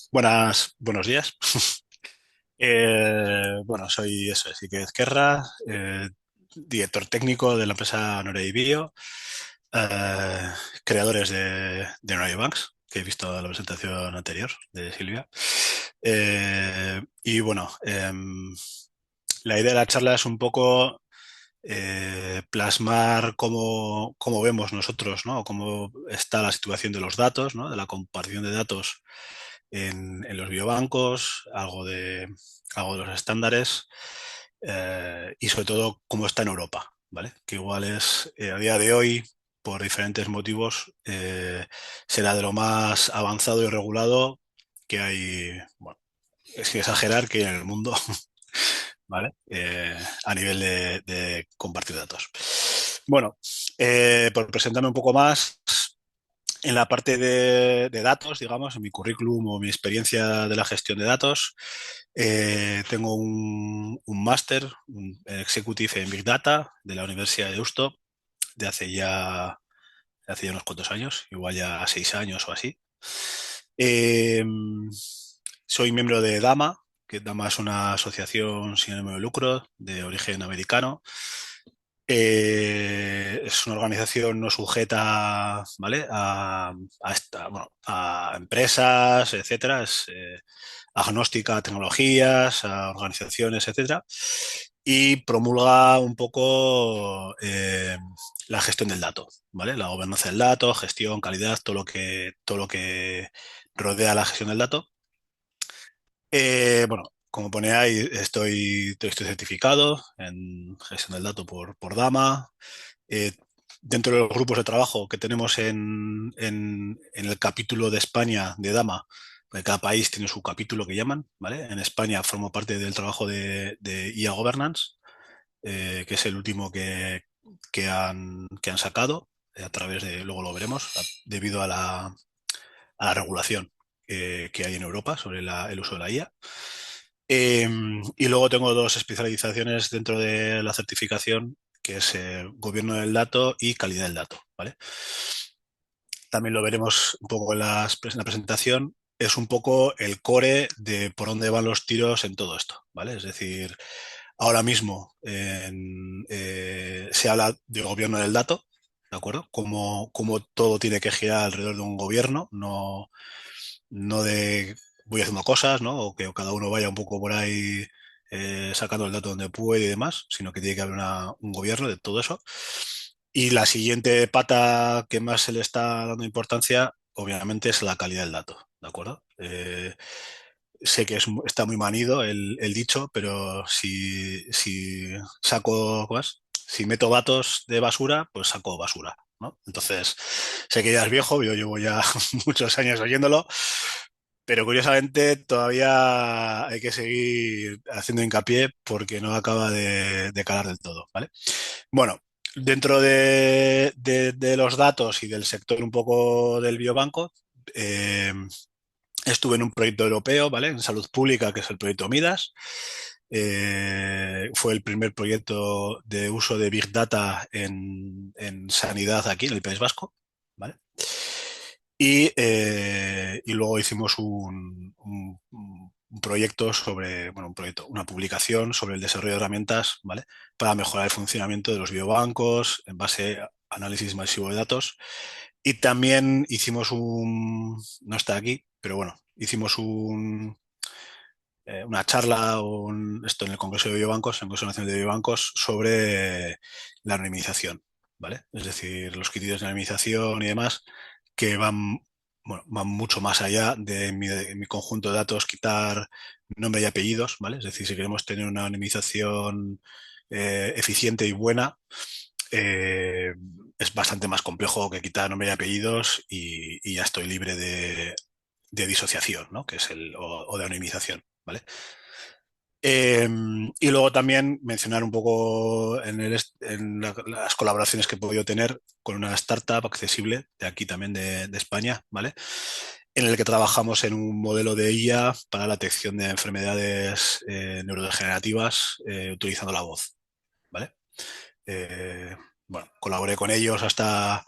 Buenos días. Bueno, soy eso, Sique Ezquerra, director técnico de la empresa Norei Bio, eh, creadores de Norei Banks, que he visto la presentación anterior de Silvia. Y bueno, la idea de la charla es un poco plasmar cómo vemos nosotros, ¿no? Cómo está la situación de los datos, ¿no? De la compartición de datos en los biobancos, algo de los estándares y sobre todo cómo está en Europa, ¿vale? Que igual es, a día de hoy, por diferentes motivos, será de lo más avanzado y regulado que hay, bueno, es que exagerar que en el mundo, ¿vale? A nivel de compartir datos. Bueno, por presentarme un poco más, en la parte de datos, digamos, en mi currículum o mi experiencia de la gestión de datos, tengo un máster, un executive en Big Data de la Universidad de Deusto de hace ya unos cuantos años, igual ya 6 años o así. Eh, Soy miembro de DAMA, que DAMA es una asociación sin ánimo de lucro de origen americano. Es una organización no sujeta, ¿vale? Bueno, a empresas, etcétera. Es agnóstica a tecnologías, a organizaciones, etcétera. Y promulga un poco la gestión del dato, ¿vale? La gobernanza del dato, gestión, calidad, todo lo que rodea la gestión del dato. Bueno, como pone ahí, estoy certificado en gestión del dato por DAMA. Eh, Dentro de los grupos de trabajo que tenemos en el capítulo de España de DAMA, porque cada país tiene su capítulo que llaman, ¿vale? En España formo parte del trabajo de IA Governance, que es el último que han sacado a través de, luego lo veremos, debido a la regulación que hay en Europa sobre el uso de la IA. Y luego tengo dos especializaciones dentro de la certificación, que es gobierno del dato y calidad del dato, ¿vale? También lo veremos un poco en la presentación. Es un poco el core de por dónde van los tiros en todo esto, ¿vale? Es decir, ahora mismo se habla de gobierno del dato, ¿de acuerdo? Cómo todo tiene que girar alrededor de un gobierno, no de voy haciendo cosas, ¿no? O que cada uno vaya un poco por ahí sacando el dato donde puede y demás, sino que tiene que haber un gobierno de todo eso. Y la siguiente pata que más se le está dando importancia, obviamente, es la calidad del dato, ¿de acuerdo? Sé que está muy manido el dicho, pero si saco, ¿cómo es? Si meto datos de basura, pues saco basura, ¿no? Entonces, sé que ya es viejo, yo llevo ya muchos años oyéndolo, pero curiosamente todavía hay que seguir haciendo hincapié porque no acaba de calar del todo, ¿vale? Bueno, dentro de los datos y del sector un poco del biobanco, eh, estuve en un proyecto europeo, ¿vale? En salud pública, que es el proyecto Midas. Fue el primer proyecto de uso de Big Data en sanidad aquí en el País Vasco, ¿vale? Y luego hicimos un proyecto sobre, bueno, una publicación sobre el desarrollo de herramientas, ¿vale? Para mejorar el funcionamiento de los biobancos en base a análisis masivo de datos. Y también hicimos no está aquí, pero bueno, hicimos una charla esto en el Congreso de Biobancos, en el Congreso Nacional de Biobancos, sobre la anonimización, ¿vale? Es decir, los criterios de anonimización y demás que bueno, van mucho más allá de mi conjunto de datos, quitar nombre y apellidos, ¿vale? Es decir, si queremos tener una anonimización eficiente y buena, eh, es bastante más complejo que quitar nombre y apellidos y ya estoy libre de disociación, ¿no? Que es o de anonimización, ¿vale? Eh, y luego también mencionar un poco las colaboraciones que he podido tener con una startup accesible de aquí también de España, ¿vale? En el que trabajamos en un modelo de IA para la detección de enfermedades neurodegenerativas utilizando la voz, ¿vale? Eh, bueno, colaboré con ellos hasta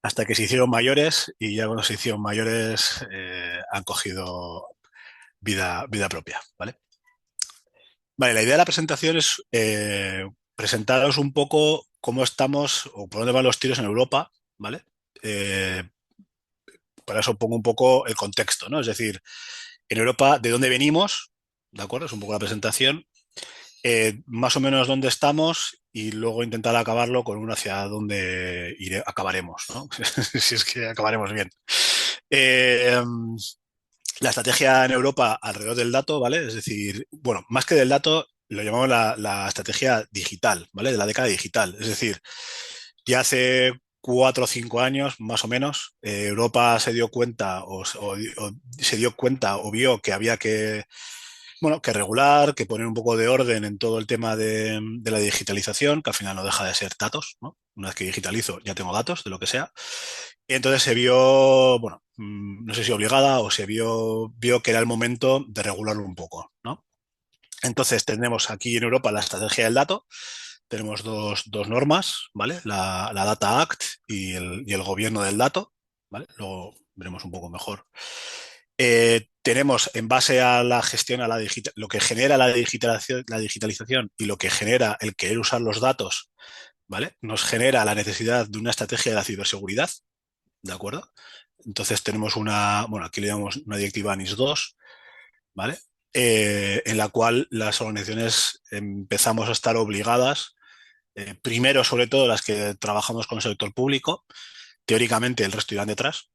hasta que se hicieron mayores y ya cuando se hicieron mayores han cogido vida propia, ¿vale? Vale, la idea de la presentación es presentaros un poco cómo estamos o por dónde van los tiros en Europa, ¿vale? Eh, para eso pongo un poco el contexto, ¿no? Es decir, en Europa, ¿de dónde venimos? ¿De acuerdo? Es un poco la presentación. Más o menos dónde estamos y luego intentar acabarlo con un hacia dónde acabaremos, ¿no? Si es que acabaremos bien. Eh, la estrategia en Europa alrededor del dato, ¿vale? Es decir, bueno, más que del dato, lo llamamos la estrategia digital, ¿vale? De la década digital. Es decir, ya hace 4 o 5 años, más o menos, Europa se dio cuenta o se dio cuenta o vio que había que, bueno, que regular, que poner un poco de orden en todo el tema de la digitalización, que al final no deja de ser datos, ¿no? Una vez que digitalizo ya tengo datos de lo que sea. Y entonces se vio, bueno, no sé si obligada o vio que era el momento de regularlo un poco, ¿no? Entonces tenemos aquí en Europa la estrategia del dato, tenemos dos normas, ¿vale? La Data Act y el gobierno del dato, ¿vale? Luego veremos un poco mejor. Tenemos en base a la gestión, lo que genera la digitalización y lo que genera el querer usar los datos, ¿vale? Nos genera la necesidad de una estrategia de la ciberseguridad, ¿de acuerdo? Entonces tenemos bueno, aquí le llamamos una directiva NIS 2, ¿vale? En la cual las organizaciones empezamos a estar obligadas, primero sobre todo las que trabajamos con el sector público, teóricamente el resto irán detrás,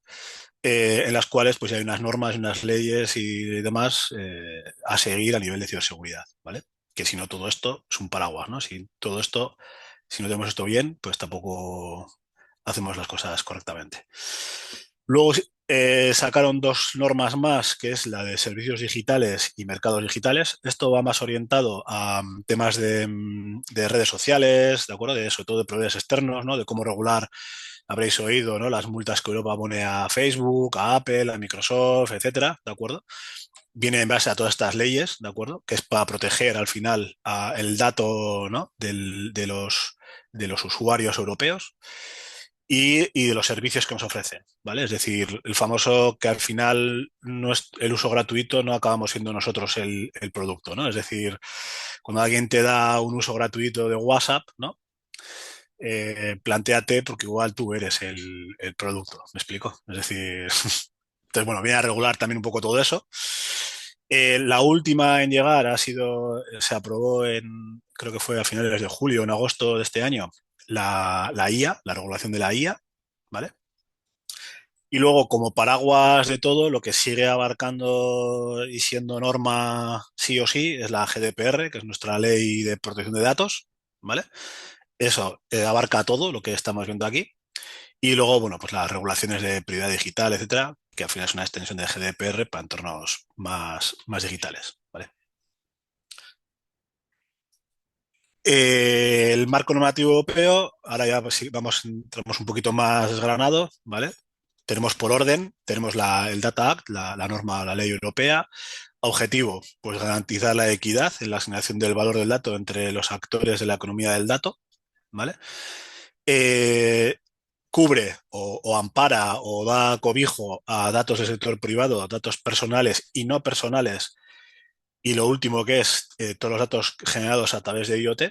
en las cuales pues hay unas normas, unas leyes y demás a seguir a nivel de ciberseguridad, ¿vale? Que si no todo esto es un paraguas, ¿no? Si todo esto, si no tenemos esto bien, pues tampoco hacemos las cosas correctamente. Luego sacaron dos normas más, que es la de servicios digitales y mercados digitales. Esto va más orientado a temas de redes sociales, ¿de acuerdo? Sobre todo de proveedores externos, ¿no? De cómo regular, habréis oído, ¿no? Las multas que Europa pone a Facebook, a Apple, a Microsoft, etcétera, ¿de acuerdo? Viene en base a todas estas leyes, ¿de acuerdo? Que es para proteger al final el dato, ¿no? de los usuarios europeos y de los servicios que nos ofrecen, ¿vale? Es decir, el famoso que al final no es el uso gratuito, no acabamos siendo nosotros el producto, ¿no? Es decir, cuando alguien te da un uso gratuito de WhatsApp, ¿no? Plantéate porque igual tú eres el producto, ¿me explico? Es decir, entonces, bueno, viene a regular también un poco todo eso. La última en llegar se aprobó creo que fue a finales de julio, en agosto de este año, la IA, la regulación de la IA, ¿vale? Y luego, como paraguas de todo, lo que sigue abarcando y siendo norma sí o sí es la GDPR, que es nuestra ley de protección de datos, ¿vale? Eso abarca todo lo que estamos viendo aquí. Y luego, bueno, pues las regulaciones de prioridad digital, etcétera, que al final es una extensión de GDPR para entornos más digitales, ¿vale? El marco normativo europeo, ahora ya pues, sí, entramos un poquito más desgranado, ¿vale? Tenemos por orden, tenemos el Data Act, la norma, la ley europea. Objetivo, pues garantizar la equidad en la asignación del valor del dato entre los actores de la economía del dato, ¿vale? Eh, cubre o ampara o da cobijo a datos del sector privado, a datos personales y no personales, y lo último que es todos los datos generados a través de IoT,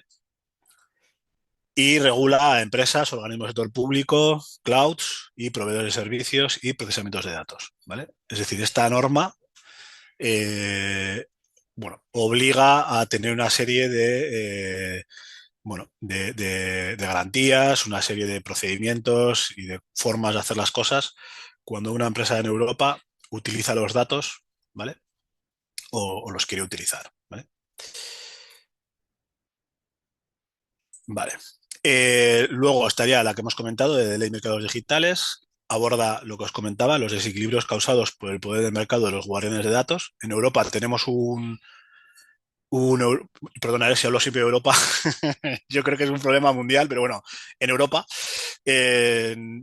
y regula a empresas, organismos del sector público, clouds y proveedores de servicios y procesamientos de datos, ¿vale? Es decir, esta norma bueno, obliga a tener una serie de garantías, una serie de procedimientos y de formas de hacer las cosas cuando una empresa en Europa utiliza los datos, ¿vale? O los quiere utilizar, ¿vale? Vale. Luego estaría la que hemos comentado de ley de mercados digitales. Aborda lo que os comentaba, los desequilibrios causados por el poder del mercado de los guardianes de datos. En Europa tenemos perdonad si hablo siempre de Europa, yo creo que es un problema mundial, pero bueno, en Europa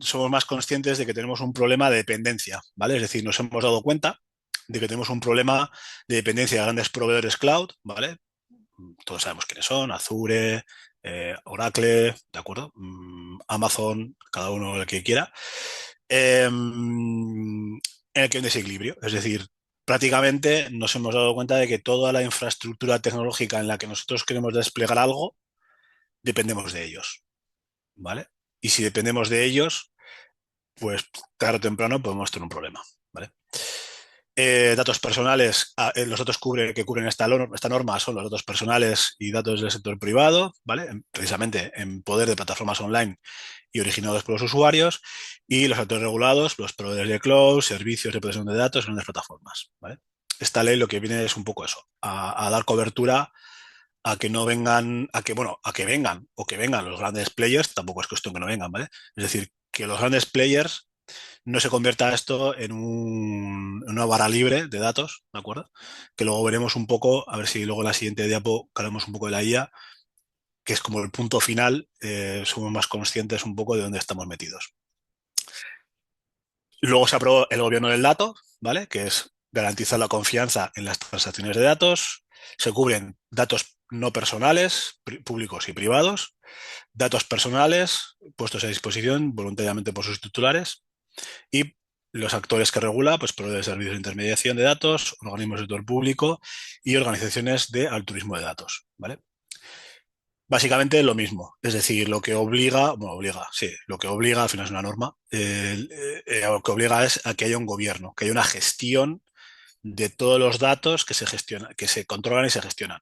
somos más conscientes de que tenemos un problema de dependencia, ¿vale? Es decir, nos hemos dado cuenta de que tenemos un problema de dependencia de grandes proveedores cloud, ¿vale? Todos sabemos quiénes son, Azure, Oracle, ¿de acuerdo? Amazon, cada uno el que quiera, en el que hay un desequilibrio. Es decir, prácticamente nos hemos dado cuenta de que toda la infraestructura tecnológica en la que nosotros queremos desplegar algo, dependemos de ellos, ¿vale? Y si dependemos de ellos, pues tarde o temprano podemos tener un problema, ¿vale? Datos personales, los datos que cubren esta norma son los datos personales y datos del sector privado, ¿vale? Precisamente en poder de plataformas online y originados por los usuarios, y los actores regulados, los proveedores de cloud, servicios de protección de datos en las plataformas, ¿vale? Esta ley lo que viene es un poco eso, a dar cobertura a que no vengan, a que, bueno, a que vengan o que vengan los grandes players, tampoco es cuestión que no vengan, ¿vale? Es decir, que los grandes players no se convierta esto en una vara libre de datos, ¿de acuerdo? Que luego veremos un poco, a ver si luego en la siguiente diapo haremos un poco de la IA, que es como el punto final, somos más conscientes un poco de dónde estamos metidos. Luego se aprobó el gobierno del dato, ¿vale? Que es garantizar la confianza en las transacciones de datos. Se cubren datos no personales, públicos y privados, datos personales puestos a disposición voluntariamente por sus titulares y los actores que regula, pues proveedores de servicios de intermediación de datos, organismos del sector público y organizaciones de altruismo de datos, ¿vale? Básicamente lo mismo, es decir, lo que obliga, bueno, obliga, sí, lo que obliga, al final es una norma, lo que obliga es a que haya un gobierno, que haya una gestión de todos los datos que se gestionan, que se controlan y se gestionan.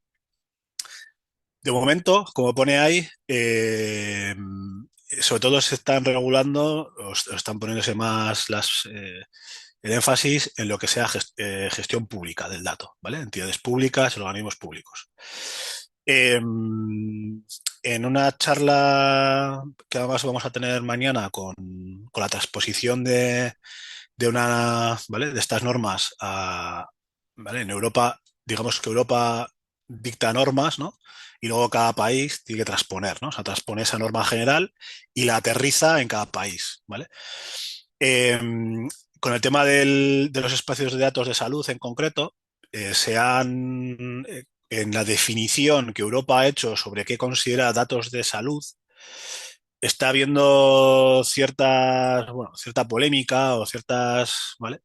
De momento, como pone ahí, sobre todo se están regulando, o están poniéndose más el énfasis en lo que sea gestión pública del dato, ¿vale? Entidades públicas, organismos públicos. Eh, en una charla que además vamos a tener mañana con la transposición de una, ¿vale? De estas normas ¿vale? En Europa, digamos que Europa dicta normas, ¿no? Y luego cada país tiene que transponer, ¿no? O sea, transpone esa norma general y la aterriza en cada país, ¿vale? Eh, con el tema de los espacios de datos de salud en concreto, en la definición que Europa ha hecho sobre qué considera datos de salud, está habiendo cierta polémica o ciertas, ¿vale?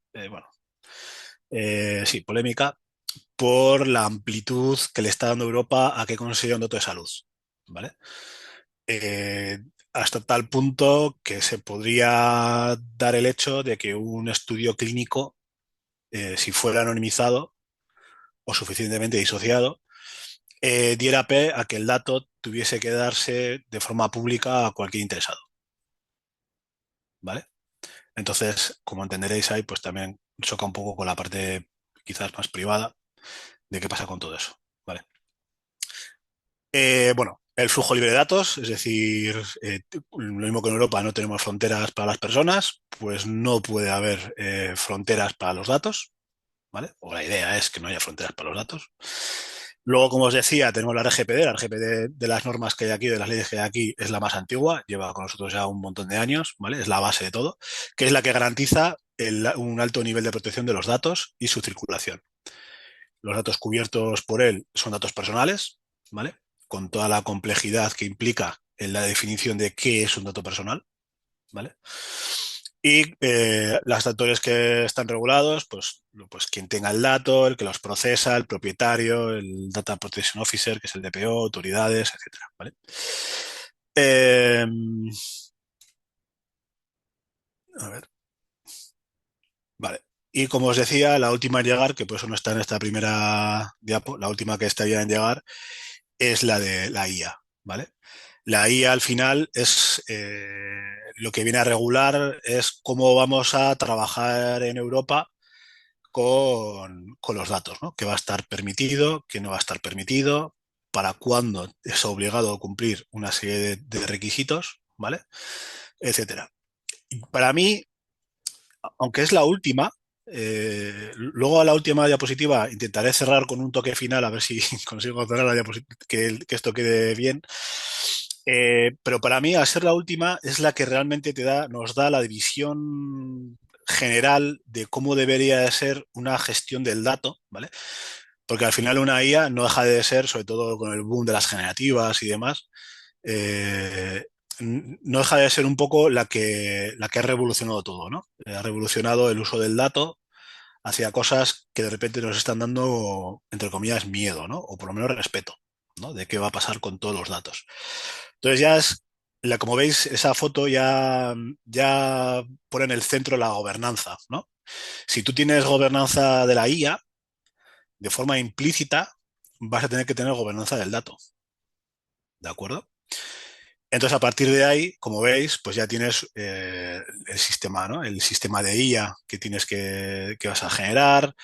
Sí, polémica por la amplitud que le está dando Europa a qué considera un dato de salud, ¿vale? Eh, hasta tal punto que se podría dar el hecho de que un estudio clínico, si fuera anonimizado o suficientemente disociado, diera pie a que el dato tuviese que darse de forma pública a cualquier interesado, ¿vale? Entonces, como entenderéis ahí, pues también choca un poco con la parte quizás más privada de qué pasa con todo eso, ¿vale? Bueno, el flujo libre de datos, es decir, lo mismo que en Europa no tenemos fronteras para las personas, pues no puede haber fronteras para los datos, ¿vale? O la idea es que no haya fronteras para los datos. Luego, como os decía, tenemos la RGPD. La RGPD de las normas que hay aquí, de las leyes que hay aquí, es la más antigua, lleva con nosotros ya un montón de años, ¿vale? Es la base de todo, que es la que garantiza un alto nivel de protección de los datos y su circulación. Los datos cubiertos por él son datos personales, ¿vale? Con toda la complejidad que implica en la definición de qué es un dato personal, ¿vale? Y los actores que están regulados, pues quien tenga el dato, el que los procesa, el propietario, el Data Protection Officer, que es el DPO, autoridades, etcétera, ¿vale? Eh, a ver, vale. Y como os decía, la última en llegar, que por eso no está en esta primera diapo, la última que estaría en llegar, es la de la IA, ¿vale? La IA al final es lo que viene a regular es cómo vamos a trabajar en Europa con los datos, ¿no? ¿Qué va a estar permitido, qué no va a estar permitido, para cuándo es obligado a cumplir una serie de requisitos, ¿vale? Etcétera. Y para mí, aunque es la última, luego a la última diapositiva intentaré cerrar con un toque final a ver si consigo cerrar la diapositiva, que esto quede bien. Pero para mí, al ser la última, es la que realmente nos da la división general de cómo debería de ser una gestión del dato, ¿vale? Porque al final una IA no deja de ser, sobre todo con el boom de las generativas y demás, eh, no deja de ser un poco la que ha revolucionado todo, ¿no? Ha revolucionado el uso del dato hacia cosas que de repente nos están dando, entre comillas, miedo, ¿no? O por lo menos respeto, ¿no? De qué va a pasar con todos los datos. Entonces ya es, como veis, esa foto ya pone en el centro la gobernanza, ¿no? Si tú tienes gobernanza de la IA, de forma implícita, vas a tener que tener gobernanza del dato, ¿de acuerdo? Entonces, a partir de ahí, como veis, pues ya tienes el sistema, ¿no? El sistema de IA que tienes que vas a generar,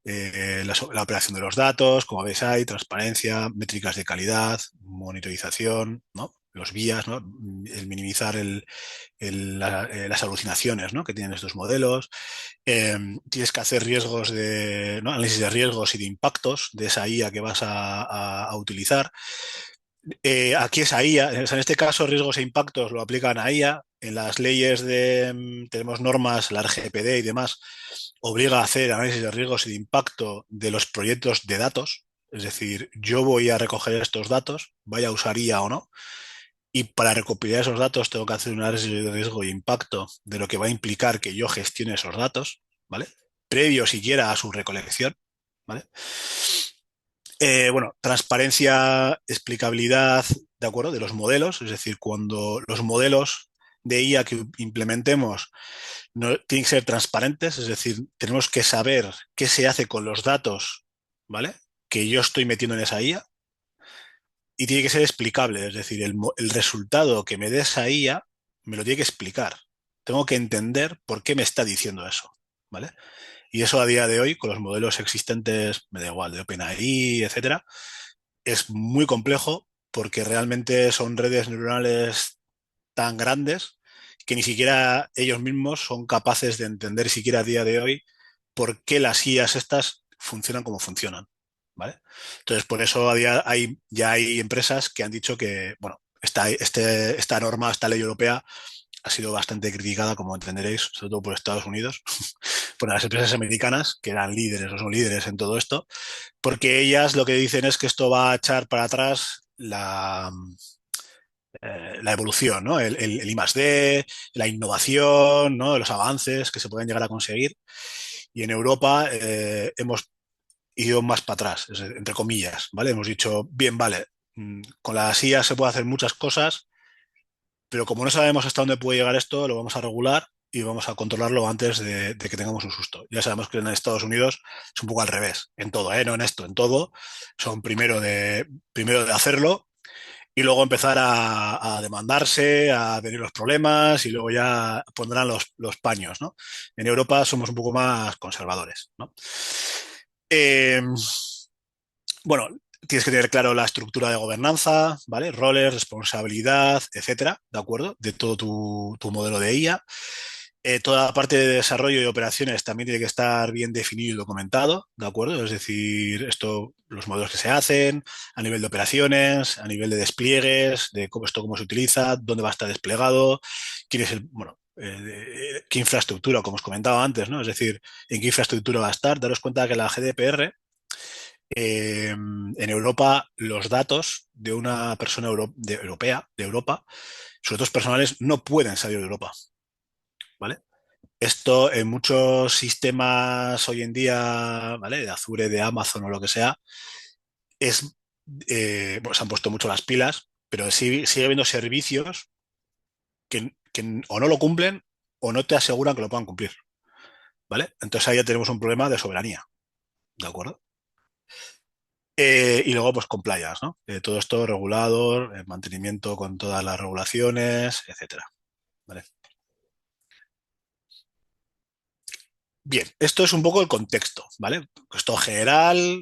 la operación de los datos, como veis hay, transparencia, métricas de calidad, monitorización, ¿no? Los vías, ¿no? El minimizar las alucinaciones, ¿no? Que tienen estos modelos. Tienes que hacer riesgos ¿no? Análisis de riesgos y de impactos de esa IA que vas a utilizar. Aquí es a IA, o sea, en este caso riesgos e impactos lo aplican a IA. En las leyes tenemos normas, la RGPD y demás, obliga a hacer análisis de riesgos y de impacto de los proyectos de datos. Es decir, yo voy a recoger estos datos, vaya a usar IA o no, y para recopilar esos datos tengo que hacer un análisis de riesgo y impacto de lo que va a implicar que yo gestione esos datos, ¿vale? Previo siquiera a su recolección, ¿vale? Bueno, transparencia, explicabilidad, ¿de acuerdo? De los modelos, es decir, cuando los modelos de IA que implementemos no, tienen que ser transparentes, es decir, tenemos que saber qué se hace con los datos, ¿vale? Que yo estoy metiendo en esa IA y tiene que ser explicable, es decir, el resultado que me dé esa IA me lo tiene que explicar. Tengo que entender por qué me está diciendo eso, ¿vale? Y eso a día de hoy, con los modelos existentes, me da igual, de OpenAI, etcétera, es muy complejo porque realmente son redes neuronales tan grandes que ni siquiera ellos mismos son capaces de entender siquiera a día de hoy por qué las IAs estas funcionan como funcionan, ¿vale? Entonces, por eso ya hay empresas que han dicho que, bueno, esta norma, esta ley europea ha sido bastante criticada, como entenderéis, sobre todo por Estados Unidos, por las empresas americanas, que eran líderes o son líderes en todo esto, porque ellas lo que dicen es que esto va a echar para atrás la evolución, ¿no? El I+D, la innovación, ¿no? Los avances que se pueden llegar a conseguir. Y en Europa hemos ido más para atrás, entre comillas, ¿vale? Hemos dicho, bien, vale, con las IA se puede hacer muchas cosas, pero como no sabemos hasta dónde puede llegar esto, lo vamos a regular y vamos a controlarlo antes de que tengamos un susto. Ya sabemos que en Estados Unidos es un poco al revés, en todo, ¿eh? No en esto, en todo. Son primero de hacerlo y luego empezar a demandarse, a venir los problemas y luego ya pondrán los paños, ¿no? En Europa somos un poco más conservadores, ¿no? Eh, bueno, tienes que tener claro la estructura de gobernanza, ¿vale? Roles, responsabilidad, etcétera, ¿de acuerdo? De todo tu modelo de IA. Toda la parte de desarrollo y operaciones también tiene que estar bien definido y documentado, ¿de acuerdo? Es decir, los modelos que se hacen, a nivel de operaciones, a nivel de despliegues, de cómo se utiliza, dónde va a estar desplegado, quién es bueno, qué infraestructura, como os comentaba antes, ¿no? Es decir, en qué infraestructura va a estar. Daros cuenta que la GDPR, en Europa, los datos de una persona europea, de Europa, sus datos personales no pueden salir de Europa, ¿vale? Esto en muchos sistemas hoy en día, ¿vale? De Azure, de Amazon o lo que sea, es, bueno, se han puesto mucho las pilas, pero sigue habiendo servicios que o no lo cumplen o no te aseguran que lo puedan cumplir, ¿vale? Entonces ahí ya tenemos un problema de soberanía, ¿de acuerdo? Y luego, pues, compliance, ¿no? Todo esto regulado, mantenimiento con todas las regulaciones, etcétera, ¿vale? Bien, esto es un poco el contexto, ¿vale? Esto generalista,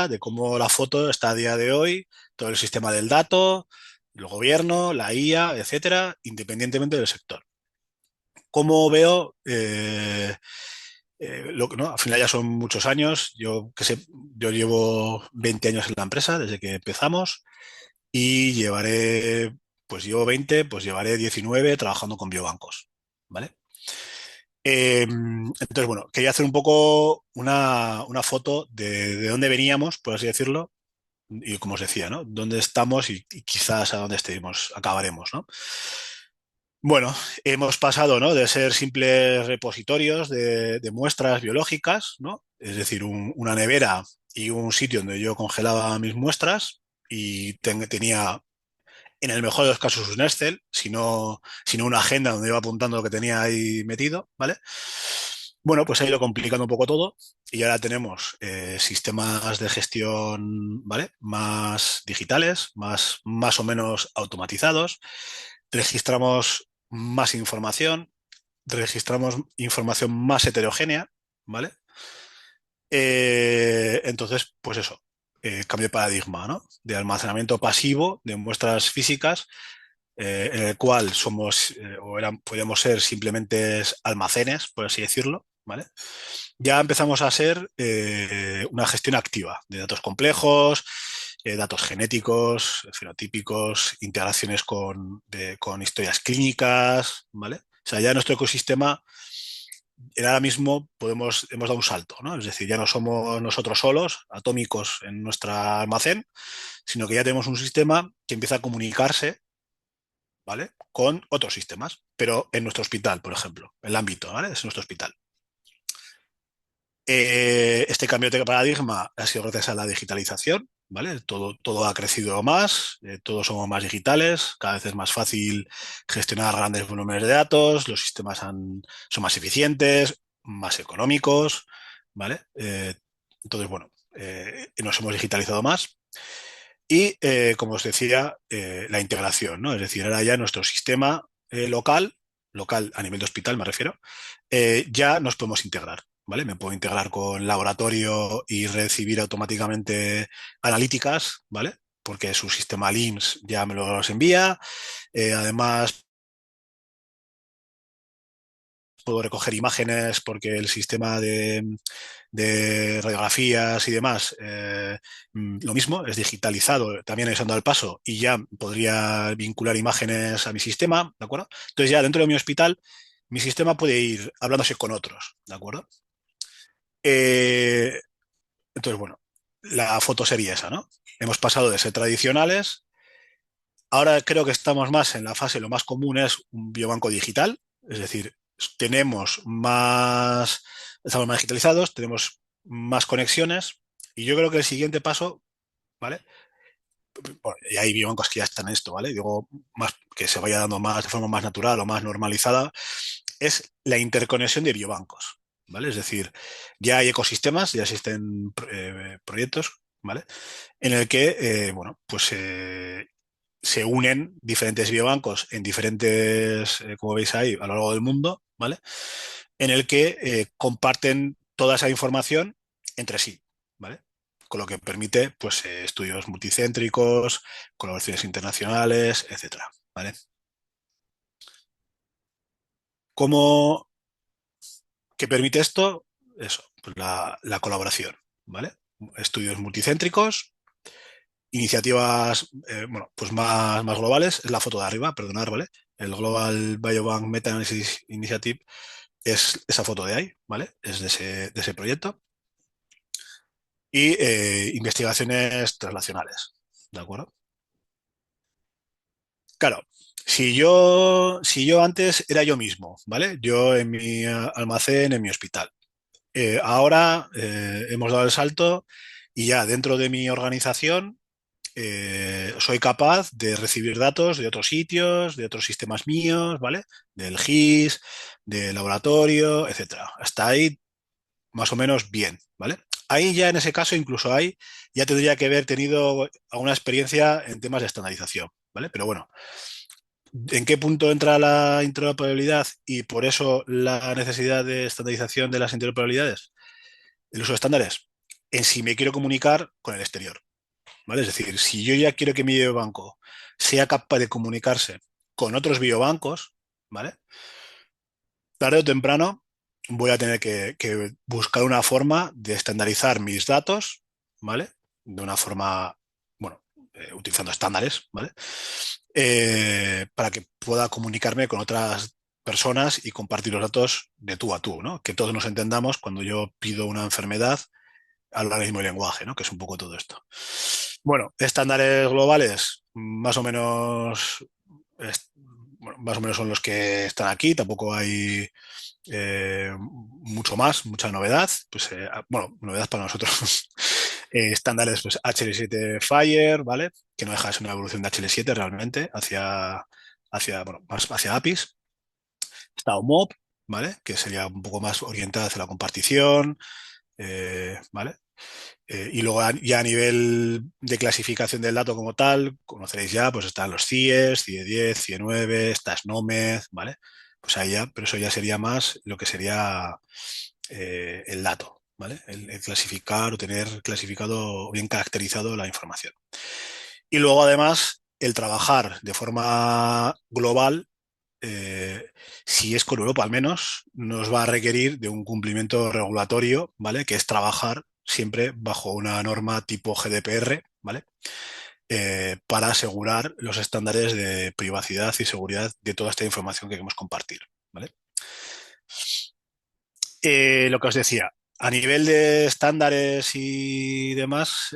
de cómo la foto está a día de hoy, todo el sistema del dato, el gobierno, la IA, etcétera, independientemente del sector. ¿Cómo veo ¿no? Al final ya son muchos años. Yo, qué sé, yo llevo 20 años en la empresa desde que empezamos y pues llevo 20, pues llevaré 19 trabajando con biobancos, ¿vale? Entonces, bueno, quería hacer un poco una foto de dónde veníamos, por así decirlo, y como os decía, ¿no? Dónde estamos y quizás a dónde estemos, acabaremos, ¿no? Bueno, hemos pasado, ¿no? De ser simples repositorios de muestras biológicas, ¿no? Es decir, una nevera y un sitio donde yo congelaba mis muestras y tenía, en el mejor de los casos, un Excel, sino una agenda donde iba apuntando lo que tenía ahí metido, ¿vale? Bueno, pues ha ido complicando un poco todo y ahora tenemos sistemas de gestión, ¿vale? Más digitales, más o menos automatizados. Registramos más información, registramos información más heterogénea, ¿vale? Entonces, pues eso, cambio de paradigma, ¿no? De almacenamiento pasivo de muestras físicas, en el cual somos, podríamos ser simplemente almacenes, por así decirlo, ¿vale? Ya empezamos a ser una gestión activa de datos complejos, datos genéticos, fenotípicos, integraciones con historias clínicas, ¿vale? O sea, ya nuestro ecosistema ahora mismo hemos dado un salto, ¿no? Es decir, ya no somos nosotros solos, atómicos en nuestro almacén, sino que ya tenemos un sistema que empieza a comunicarse, ¿vale? Con otros sistemas, pero en nuestro hospital, por ejemplo, el ámbito, ¿vale? Es nuestro hospital. Este cambio de paradigma ha sido gracias a la digitalización, ¿vale? Todo ha crecido más, todos somos más digitales, cada vez es más fácil gestionar grandes volúmenes de datos, los sistemas son más eficientes, más económicos, ¿vale? Entonces, bueno, nos hemos digitalizado más y, como os decía, la integración, ¿no? Es decir, ahora ya nuestro sistema local a nivel de hospital me refiero, ya nos podemos integrar, ¿vale? Me puedo integrar con laboratorio y recibir automáticamente analíticas, ¿vale? Porque su sistema LIMS ya me los envía. Además, puedo recoger imágenes porque el sistema de radiografías y demás, lo mismo, es digitalizado, también es andando al paso y ya podría vincular imágenes a mi sistema, ¿de acuerdo? Entonces ya dentro de mi hospital, mi sistema puede ir hablándose con otros, ¿de acuerdo? Eh, entonces, bueno, la foto sería esa, ¿no? Hemos pasado de ser tradicionales, ahora creo que estamos más en la fase, lo más común es un biobanco digital, es decir, estamos más digitalizados, tenemos más conexiones y yo creo que el siguiente paso, ¿vale? Bueno, y hay biobancos que ya están en esto, ¿vale? Digo, más que se vaya dando más de forma más natural o más normalizada, es la interconexión de biobancos, ¿vale? Es decir, ya hay ecosistemas, ya existen proyectos, ¿vale? En el que, bueno, pues se unen diferentes biobancos en diferentes, como veis ahí, a lo largo del mundo, ¿vale? En el que comparten toda esa información entre sí, ¿vale? Con lo que permite, pues, estudios multicéntricos, colaboraciones internacionales, etcétera, ¿vale? ¿Cómo que permite esto? Eso, pues la colaboración, ¿vale? Estudios multicéntricos, iniciativas, bueno, pues más globales, es la foto de arriba, perdonar, ¿vale? El Global Biobank Meta-Analysis Initiative es esa foto de ahí, ¿vale? Es de ese proyecto. Y investigaciones translacionales, ¿de acuerdo? Claro, si yo antes era yo mismo, ¿vale? Yo en mi almacén, en mi hospital. Ahora hemos dado el salto y ya dentro de mi organización soy capaz de recibir datos de otros sitios, de otros sistemas míos, ¿vale? Del GIS, del laboratorio, etcétera. Hasta ahí más o menos bien, ¿vale? Ahí ya en ese caso, incluso ahí, ya tendría que haber tenido alguna experiencia en temas de estandarización, ¿vale? Pero bueno, ¿en qué punto entra la interoperabilidad y por eso la necesidad de estandarización de las interoperabilidades? El uso de estándares. En si me quiero comunicar con el exterior, ¿vale? Es decir, si yo ya quiero que mi biobanco sea capaz de comunicarse con otros biobancos, ¿vale? Tarde o temprano voy a tener que buscar una forma de estandarizar mis datos, ¿vale? De una forma, bueno, utilizando estándares, ¿vale? Para que pueda comunicarme con otras personas y compartir los datos de tú a tú, ¿no? Que todos nos entendamos cuando yo pido una enfermedad hablar el mismo lenguaje, ¿no? Que es un poco todo esto. Bueno, estándares globales, bueno, más o menos son los que están aquí, tampoco hay mucho más, mucha novedad. Pues, bueno, novedad para nosotros. Estándares, pues HL7 Fire, ¿vale? Que no deja de ser una evolución de HL7 realmente bueno, más hacia APIs. Está OMOP, ¿vale? Que sería un poco más orientada hacia la compartición, ¿vale? Y luego ya a nivel de clasificación del dato como tal, conoceréis ya, pues están los CIES, CIE10, CIE9, está SNOMED, ¿vale? Pues ahí ya, pero eso ya sería más lo que sería el dato, ¿vale? El clasificar o tener clasificado o bien caracterizado la información. Y luego además el trabajar de forma global, eh, si es con Europa al menos, nos va a requerir de un cumplimiento regulatorio, ¿vale? Que es trabajar siempre bajo una norma tipo GDPR, ¿vale? Para asegurar los estándares de privacidad y seguridad de toda esta información que queremos compartir, ¿vale? Lo que os decía, a nivel de estándares y demás,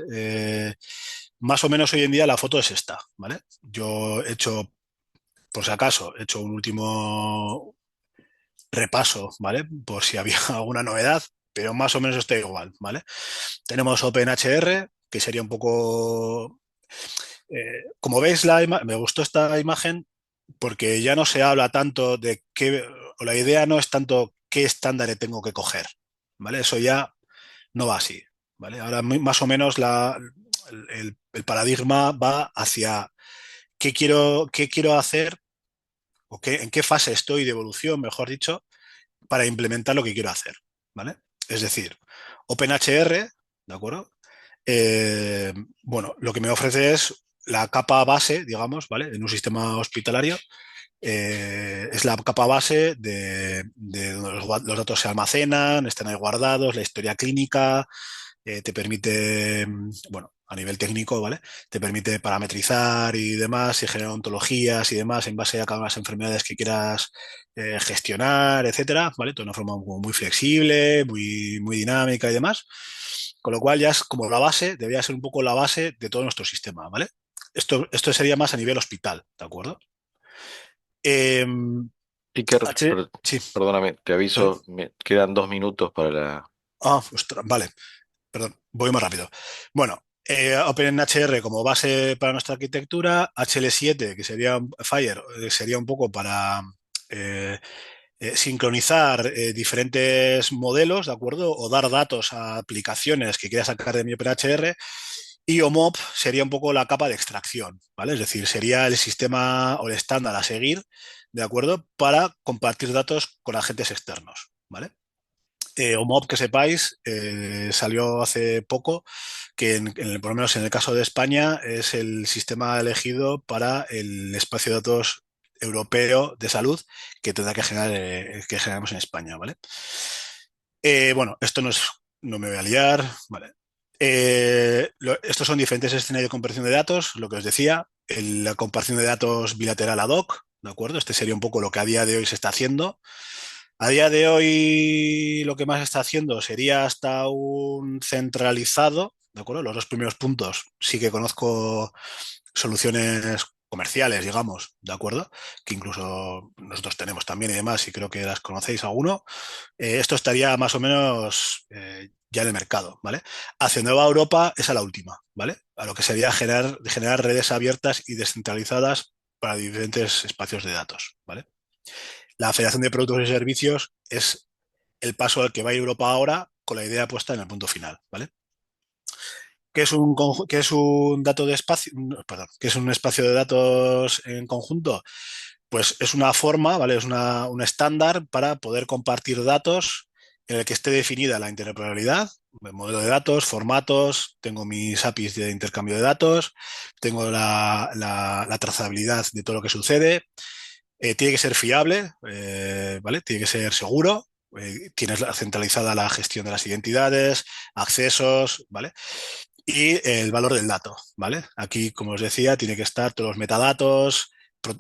más o menos hoy en día la foto es esta, ¿vale? Yo he hecho, por si acaso, he hecho un último repaso, ¿vale? Por si había alguna novedad, pero más o menos está igual, ¿vale? Tenemos OpenHR, que sería un poco... como veis, me gustó esta imagen porque ya no se habla tanto de qué, o la idea no es tanto qué estándar tengo que coger, ¿vale? Eso ya no va así, ¿vale? Ahora más o menos el paradigma va hacia qué quiero hacer o en qué fase estoy de evolución, mejor dicho, para implementar lo que quiero hacer, ¿vale? Es decir, OpenHR, ¿de acuerdo? Eh, bueno, lo que me ofrece es la capa base, digamos, ¿vale? En un sistema hospitalario, es la capa base de donde los datos se almacenan, están ahí guardados, la historia clínica, te permite, bueno, a nivel técnico, ¿vale? Te permite parametrizar y demás y generar ontologías y demás en base a cada una de las enfermedades que quieras gestionar, etcétera, ¿vale? De una forma como muy flexible, muy dinámica y demás. Con lo cual ya es como la base, debería ser un poco la base de todo nuestro sistema, ¿vale? Esto sería más a nivel hospital, ¿de acuerdo? Eh, Iker, sí, perdóname, te ¿vale? aviso, me quedan 2 minutos para la... Ah, ostras, vale. Perdón, voy más rápido. Bueno, OpenHR como base para nuestra arquitectura, HL7, que sería Fire, sería un poco para eh, sincronizar diferentes modelos, ¿de acuerdo? O dar datos a aplicaciones que quieras sacar de mi OpenHR. Y OMOP sería un poco la capa de extracción, ¿vale? Es decir, sería el sistema o el estándar a seguir, ¿de acuerdo? Para compartir datos con agentes externos, ¿vale? OMOP, que sepáis, salió hace poco, que por lo menos en el caso de España es el sistema elegido para el espacio de datos europeo de salud que tendrá que generar, que generamos en España, ¿vale? Bueno, esto no es, no me voy a liar, ¿vale? Estos son diferentes escenarios de comparación de datos, lo que os decía, la comparación de datos bilateral ad hoc, ¿de acuerdo? Este sería un poco lo que a día de hoy se está haciendo. A día de hoy lo que más está haciendo sería hasta un centralizado, ¿de acuerdo? Los dos primeros puntos sí que conozco soluciones comerciales, digamos, ¿de acuerdo? Que incluso nosotros tenemos también y demás, y creo que las conocéis alguno. Esto estaría más o menos ya en el mercado, ¿vale? Hacia Nueva Europa es a la última, ¿vale? A lo que sería generar redes abiertas y descentralizadas para diferentes espacios de datos, ¿vale? La Federación de Productos y Servicios es el paso al que va a ir Europa ahora con la idea puesta en el punto final, ¿vale? ¿Qué es un dato de espacio? No, perdón, ¿qué es un espacio de datos en conjunto? Pues es una forma, ¿vale? Es un estándar para poder compartir datos en el que esté definida la interoperabilidad, el modelo de datos, formatos, tengo mis APIs de intercambio de datos, tengo la trazabilidad de todo lo que sucede, tiene que ser fiable, ¿vale? Tiene que ser seguro. Tienes centralizada la gestión de las identidades, accesos, ¿vale? Y el valor del dato, ¿vale? Aquí, como os decía, tiene que estar todos los metadatos,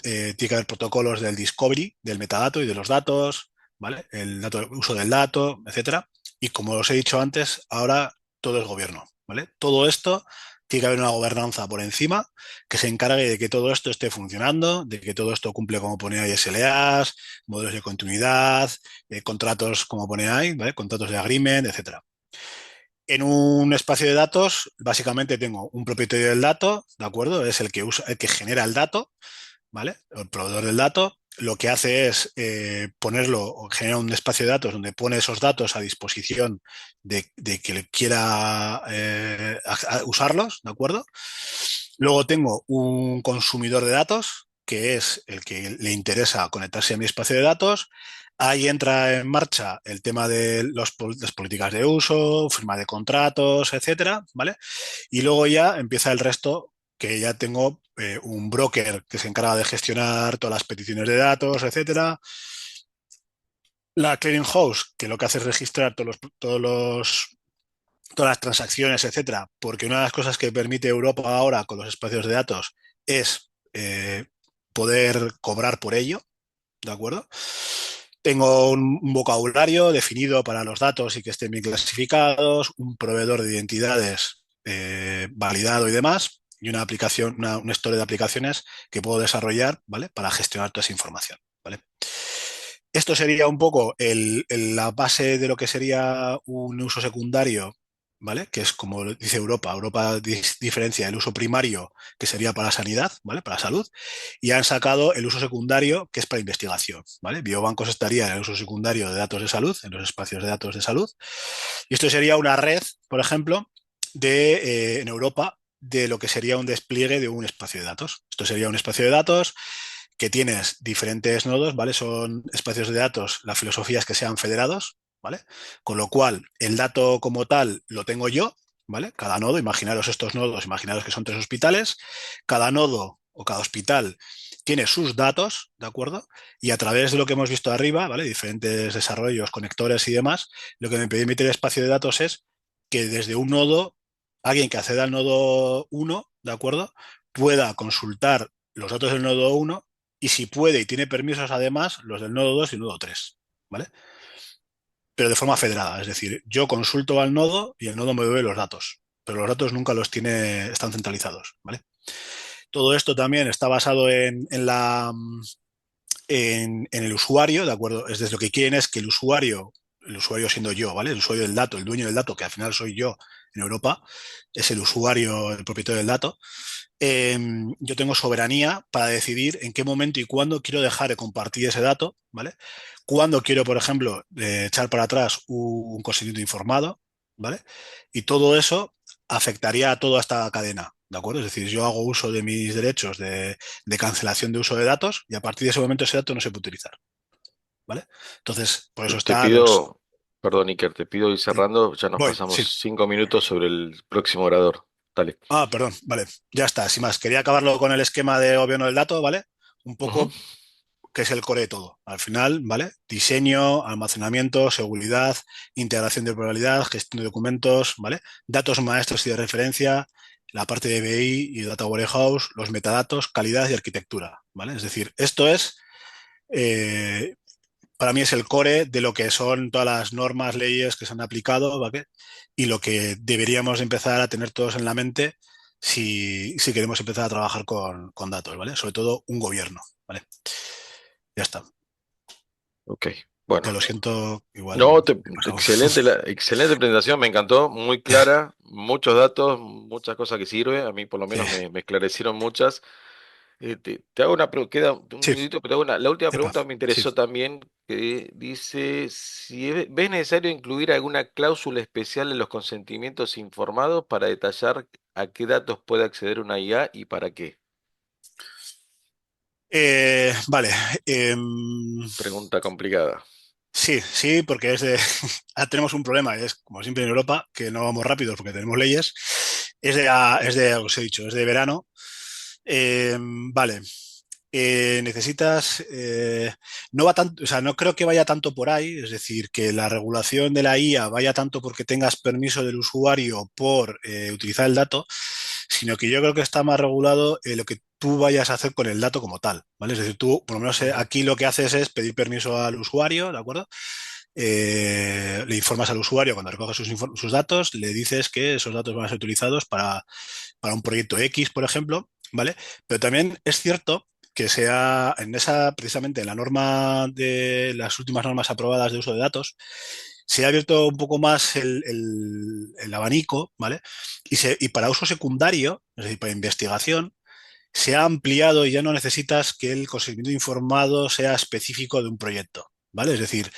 tiene que haber protocolos del discovery, del metadato y de los datos, ¿vale? El uso del dato, etcétera. Y como os he dicho antes, ahora todo es gobierno, ¿vale? Todo esto tiene que haber una gobernanza por encima que se encargue de que todo esto esté funcionando, de que todo esto cumple como pone ahí SLAs, modelos de continuidad, contratos como pone ahí, ¿vale? Contratos de agreement, etcétera. En un espacio de datos, básicamente tengo un propietario del dato, ¿de acuerdo? Es el que usa, el que genera el dato, ¿vale? El proveedor del dato. Lo que hace es ponerlo o generar un espacio de datos donde pone esos datos a disposición de que quiera usarlos, ¿de acuerdo? Luego tengo un consumidor de datos, que es el que le interesa conectarse a mi espacio de datos. Ahí entra en marcha el tema de las políticas de uso, firma de contratos, etcétera, ¿vale? Y luego ya empieza el resto, que ya tengo un broker que se encarga de gestionar todas las peticiones de datos, etcétera. La clearing house, que lo que hace es registrar todas las transacciones, etcétera, porque una de las cosas que permite Europa ahora con los espacios de datos es poder cobrar por ello, ¿de acuerdo? Tengo un vocabulario definido para los datos y que estén bien clasificados, un proveedor de identidades validado y demás, y una aplicación, una historia de aplicaciones que puedo desarrollar, ¿vale? Para gestionar toda esa información, ¿vale? Esto sería un poco la base de lo que sería un uso secundario, ¿vale? Que es como dice Europa. Europa diferencia el uso primario, que sería para sanidad, ¿vale? Para salud, y han sacado el uso secundario, que es para investigación, ¿vale? Biobancos estaría en el uso secundario de datos de salud, en los espacios de datos de salud, y esto sería una red, por ejemplo, en Europa de lo que sería un despliegue de un espacio de datos. Esto sería un espacio de datos que tienes diferentes nodos, ¿vale? Son espacios de datos, la filosofía es que sean federados, ¿vale? Con lo cual, el dato como tal lo tengo yo, ¿vale? Cada nodo, imaginaros estos nodos, imaginaros que son 3 hospitales, cada nodo o cada hospital tiene sus datos, ¿de acuerdo? Y a través de lo que hemos visto arriba, ¿vale? Diferentes desarrollos, conectores y demás, lo que me permite el espacio de datos es que desde un nodo, alguien que acceda al nodo uno, ¿de acuerdo? Pueda consultar los datos del nodo uno y si puede y tiene permisos además, los del nodo 2 y el nodo 3, ¿vale? Pero de forma federada, es decir, yo consulto al nodo y el nodo me devuelve los datos, pero los datos nunca los tiene, están centralizados, ¿vale? Todo esto también está basado en el usuario, ¿de acuerdo? Es desde lo que quieren es que el usuario siendo yo, ¿vale? El usuario del dato, el dueño del dato, que al final soy yo en Europa, es el usuario, el propietario del dato, yo tengo soberanía para decidir en qué momento y cuándo quiero dejar de compartir ese dato, ¿vale? Cuándo quiero, por ejemplo, echar para atrás un consentimiento informado, ¿vale? Y todo eso afectaría a toda esta cadena, ¿de acuerdo? Es decir, yo hago uso de mis derechos de cancelación de uso de datos y a partir de ese momento ese dato no se puede utilizar, ¿vale? Entonces, por eso Te está los... pido, perdón, Iker, te pido ir cerrando, ya nos Voy, sí. pasamos 5 minutos sobre el próximo orador. Dale. Perdón, vale, ya está, sin más. Quería acabarlo con el esquema de gobierno del dato, ¿vale? Un Ujú. poco que es el core de todo. Al final, ¿vale? Diseño, almacenamiento, seguridad, integración de probabilidad, gestión de documentos, ¿vale? Datos maestros y de referencia, la parte de BI y Data Warehouse, los metadatos, calidad y arquitectura, ¿vale? Es decir, esto es, eh, para mí es el core de lo que son todas las normas, leyes que se han aplicado, ¿vale? Y lo que deberíamos empezar a tener todos en la mente si queremos empezar a trabajar con datos, ¿vale? Sobre todo un gobierno, ¿vale? Ya está. Ok, Que bueno. lo siento, No, igual he pasado. excelente, excelente presentación, me encantó, muy clara, muchos datos, muchas cosas que sirven, a mí por lo Sí, menos me esclarecieron muchas. Te hago una pregunta, queda un sí, minutito, pero te hago la última epa, pregunta me sí. interesó también, que dice si ves necesario incluir alguna cláusula especial en los consentimientos informados para detallar a qué datos puede acceder una IA y para qué. Vale. Pregunta complicada. Sí, sí, porque es de. Tenemos un problema, es como siempre en Europa, que no vamos rápidos porque tenemos leyes. Os he dicho, es de verano. Vale. Necesitas, no va tanto, o sea, no creo que vaya tanto por ahí, es decir, que la regulación de la IA vaya tanto porque tengas permiso del usuario por utilizar el dato, sino que yo creo que está más regulado lo que tú vayas a hacer con el dato como tal, ¿vale? Es decir, tú, por lo menos Ujú. aquí lo que haces es pedir permiso al usuario, ¿de acuerdo? le informas al usuario cuando recoge sus datos, le dices que esos datos van a ser utilizados para un proyecto X, por ejemplo, ¿vale? Pero también es cierto que sea en esa, precisamente en la norma de las últimas normas aprobadas de uso de datos, se ha abierto un poco más el abanico, ¿vale? Y para uso secundario, es decir, para investigación, se ha ampliado y ya no necesitas que el consentimiento informado sea específico de un proyecto, ¿vale? Es decir,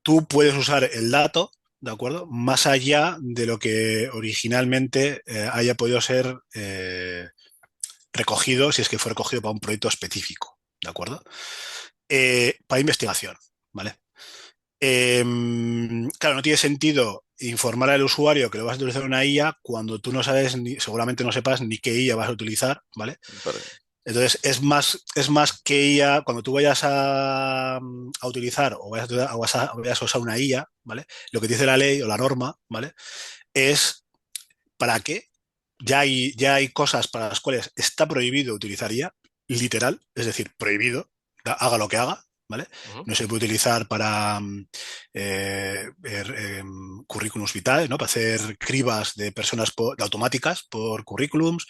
tú puedes usar el dato, ¿de acuerdo? Más allá de lo que originalmente haya podido ser recogido, si es que fue recogido para un proyecto específico, ¿de acuerdo? Para investigación, ¿vale? Claro, no tiene sentido informar al usuario que lo vas a utilizar una IA cuando tú no sabes, seguramente no sepas ni qué IA vas a utilizar, ¿vale? Para- Entonces, es más que IA, cuando tú vayas a utilizar o vayas a usar una IA, ¿vale? Lo que dice la ley o la norma, ¿vale? Es para qué. Ya hay cosas para las cuales está prohibido utilizar IA, literal, es decir, prohibido, haga lo que haga, ¿vale? Ujú. No se puede utilizar para currículums vitae, ¿no? Para hacer cribas de personas automáticas por currículums.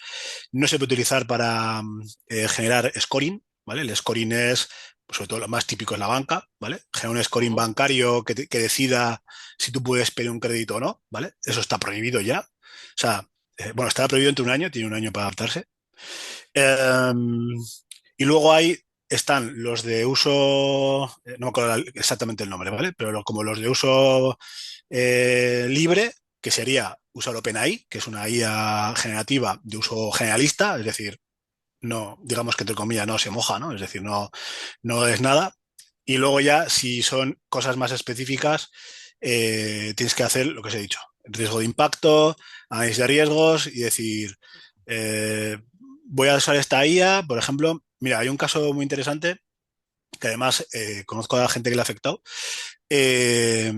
No se puede utilizar para generar scoring, ¿vale? El scoring es, pues, sobre todo lo más típico es la banca, ¿vale? Generar un scoring Ujú. bancario que decida si tú puedes pedir un crédito o no, ¿vale? Eso está prohibido ya. O sea, bueno, estaba prohibido entre un año, tiene un año para adaptarse. Eh, y luego están los de uso, no me acuerdo exactamente el nombre, ¿vale? Pero como los de uso libre, que sería usar OpenAI, que es una IA generativa de uso generalista, es decir, no, digamos que entre comillas no se moja, ¿no? Es decir, no es nada. Y luego ya, si son cosas más específicas, tienes que hacer lo que os he dicho, riesgo de impacto, análisis de riesgos y decir, eh, voy a usar esta IA, por ejemplo, mira, hay un caso muy interesante que además conozco a la gente que le ha afectado. Eh,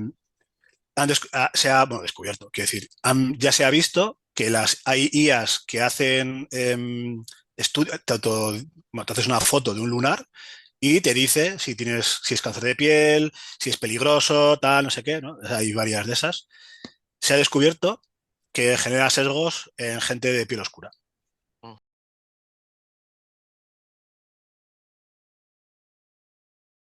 se ha bueno, descubierto, quiero decir, ya se ha visto que hay IAs que hacen bueno, te haces una foto de un lunar y te dice si es cáncer de piel, si es peligroso, tal, no sé qué, ¿no? O sea, hay varias de esas. Se ha descubierto que genera sesgos en gente de piel oscura.